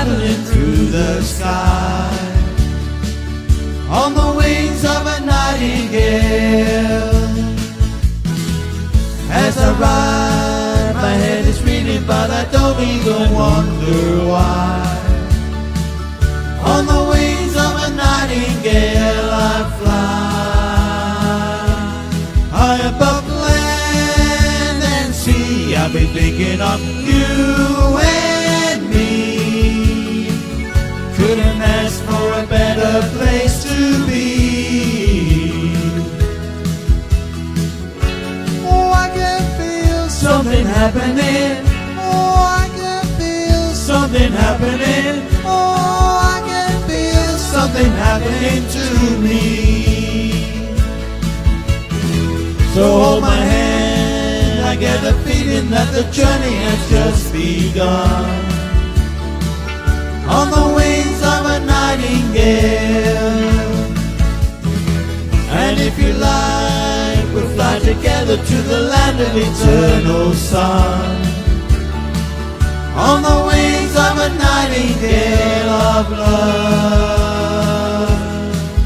traveling through the sky on the wings of a nightingale. As I ride, my head is reeling, but I don't even wonder why. On the wings of a nightingale I fly, high above land and sea. I've been thinking of you and me. Couldn't ask for a better place to be. Oh, I can feel something happening. Oh, I can feel something happening. Oh, I can feel something happening to me. So hold my hand, I get the feeling that the journey has just begun. On the wings of a nightingale. And if you like, we'll fly together to the land of eternal sun. On the wings of a nightingale of love,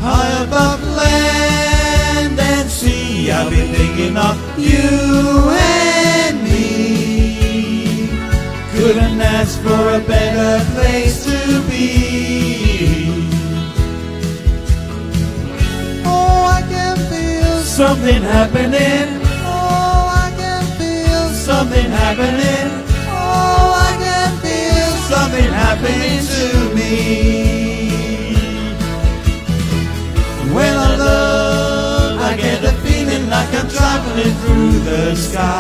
high above land and sea. I've been thinking of you and me. Couldn't ask for a better place to be. Oh, I can feel something happening. Oh, I can feel something happening. Oh, I can feel something happening to me. When I look, I get the feeling like I'm traveling through the sky